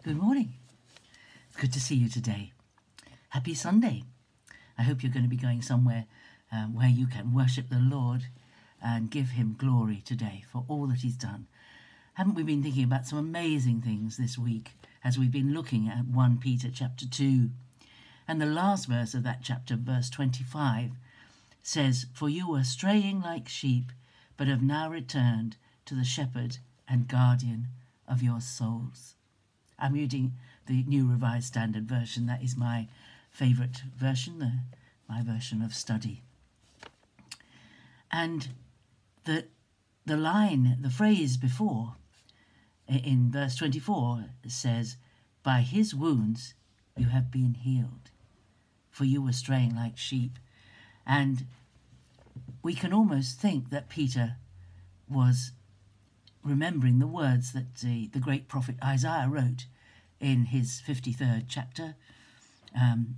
Good morning. It's good to see you today. Happy Sunday. I hope you're going to be going somewhere where you can worship the Lord and give him glory today for all that he's done. Haven't we been thinking about some amazing things this week as we've been looking at 1 Peter chapter 2? And the last verse of that chapter, verse 25, says, "For you were straying like sheep, but have now returned to the shepherd and guardian of your souls." I'm reading the New Revised Standard Version. That is my favourite version, my version of study. And the phrase before, in verse 24, says, "By his wounds you have been healed, for you were straying like sheep." And we can almost think that Peter was remembering the words that the great prophet Isaiah wrote in his 53rd chapter, in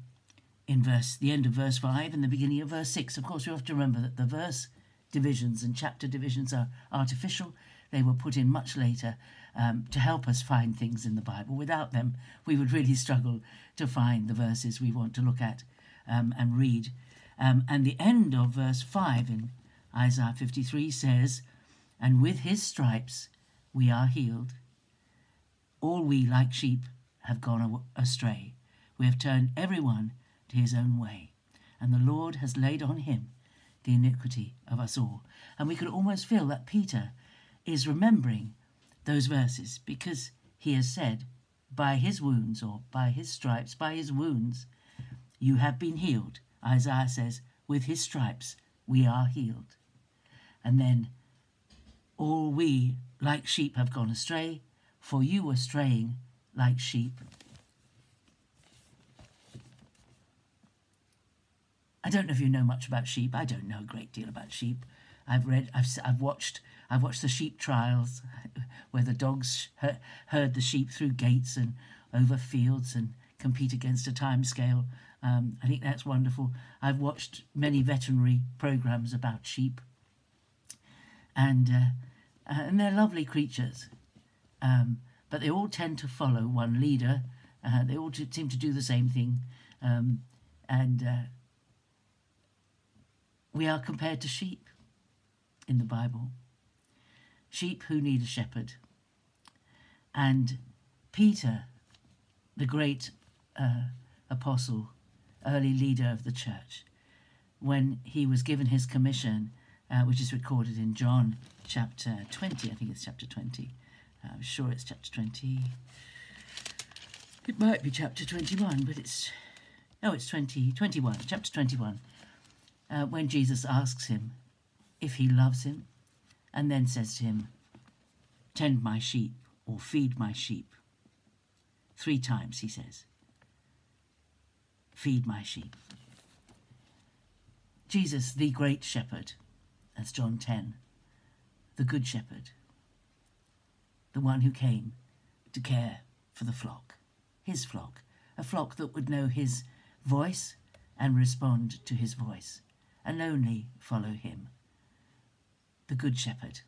the end of verse 5 and the beginning of verse 6. Of course, we have to remember that the verse divisions and chapter divisions are artificial. They were put in much later to help us find things in the Bible. Without them, we would really struggle to find the verses we want to look at and read. And the end of verse 5 in Isaiah 53 says, "And with his stripes we are healed. All we like sheep have gone astray. We have turned everyone to his own way, and the Lord has laid on him the iniquity of us all." And we could almost feel that Peter is remembering those verses because he has said, by his wounds, or by his stripes, by his wounds, you have been healed. Isaiah says, with his stripes we are healed. And then, all we like sheep have gone astray, for you were straying like sheep. I don't know if you know much about sheep. I don't know a great deal about sheep. I've watched the sheep trials where the dogs herd the sheep through gates and over fields and compete against a time scale. I think that's wonderful. I've watched many veterinary programs about sheep, and they're lovely creatures, but they all tend to follow one leader. They all seem to do the same thing, and we are compared to sheep in the Bible. Sheep who need a shepherd. And Peter, the great apostle, early leader of the church, when he was given his commission, which is recorded in John chapter 20, I think it's chapter 20. I'm sure it's chapter 20. It might be chapter 21, but it's 21, chapter 21, when Jesus asks him if he loves him, and then says to him, "Tend my sheep," or "Feed my sheep." 3 times he says, "Feed my sheep." Jesus, the great shepherd, that's John 10, the good shepherd, the one who came to care for the flock, his flock, a flock that would know his voice and respond to his voice and only follow him. The good shepherd,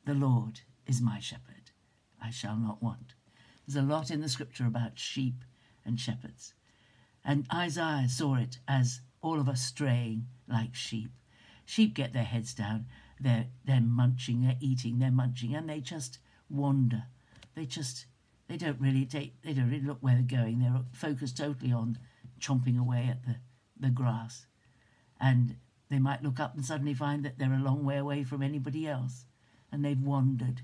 the Lord is my shepherd, I shall not want. There's a lot in the scripture about sheep and shepherds. And Isaiah saw it as all of us straying like sheep. Sheep get their heads down, they're munching, they're eating, they're munching, and they just wander. They don't really look where they're going. They're focused totally on chomping away at the grass. And they might look up and suddenly find that they're a long way away from anybody else, and they've wandered.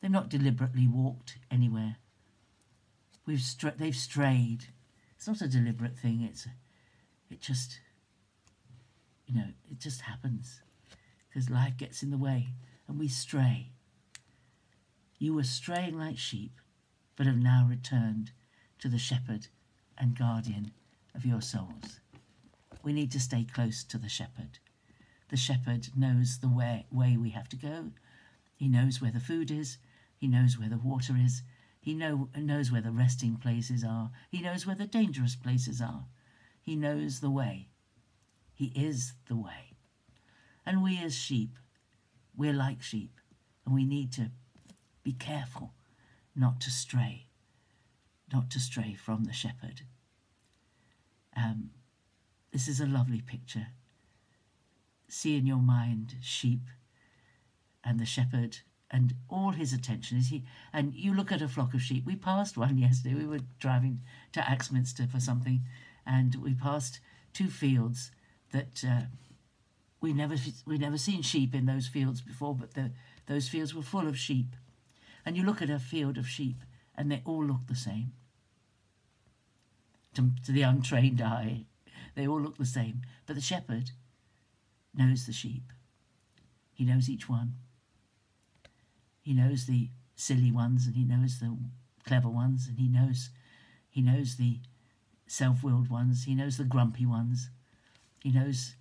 They've not deliberately walked anywhere. They've strayed. It's not a deliberate thing. It just happens because life gets in the way and we stray. You were straying like sheep, but have now returned to the shepherd and guardian of your souls. We need to stay close to the shepherd. The shepherd knows the way we have to go. He knows where the food is. He knows where the water is. He knows where the resting places are. He knows where the dangerous places are. He knows the way. He is the way. And we as sheep, we're like sheep, and we need to be careful not to stray. not to stray from the shepherd. This is a lovely picture. See in your mind sheep and the shepherd and all his attention is he. And you look at a flock of sheep. We passed one yesterday. We were driving to Axminster for something, and we passed 2 fields that we never seen sheep in those fields before, but those fields were full of sheep. And you look at a field of sheep, and they all look the same. To the untrained eye, they all look the same. But the shepherd knows the sheep. He knows each one. He knows the silly ones, and he knows the clever ones, and he knows the self-willed ones. He knows the grumpy ones. He knows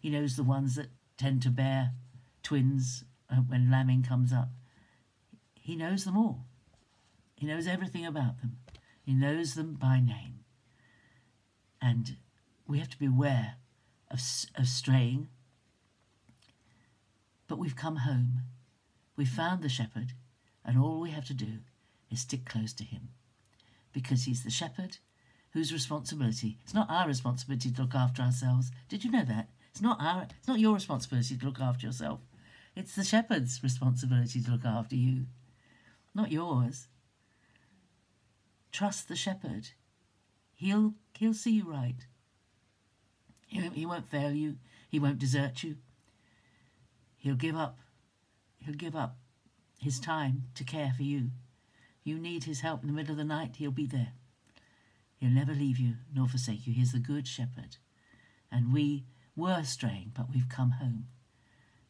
the ones that tend to bear twins when lambing comes up. He knows them all. He knows everything about them. He knows them by name. And we have to be aware of straying. But we've come home. We've found the shepherd, and all we have to do is stick close to him, because he's the shepherd whose responsibility. It's not our responsibility to look after ourselves. Did you know that? It's not your responsibility to look after yourself. It's the shepherd's responsibility to look after you, not yours. Trust the shepherd. He'll see you right. He won't fail you. He won't desert you. He'll give up his time to care for you. You need his help in the middle of the night, he'll be there. He'll never leave you nor forsake you. He's the good shepherd. And we were straying, but we've come home.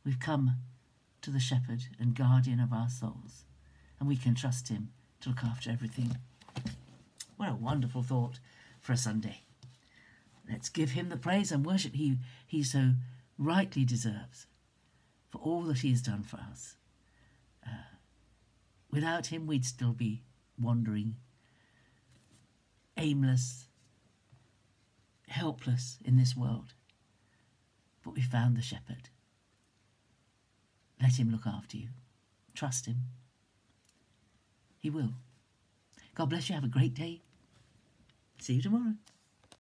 We've come to the shepherd and guardian of our souls, and we can trust him to look after everything. What a wonderful thought for a Sunday. Let's give him the praise and worship he so rightly deserves for all that he has done for us. Without him, we'd still be wandering, aimless, helpless in this world. But we found the shepherd. Let him look after you. Trust him. He will. God bless you. Have a great day. See you tomorrow.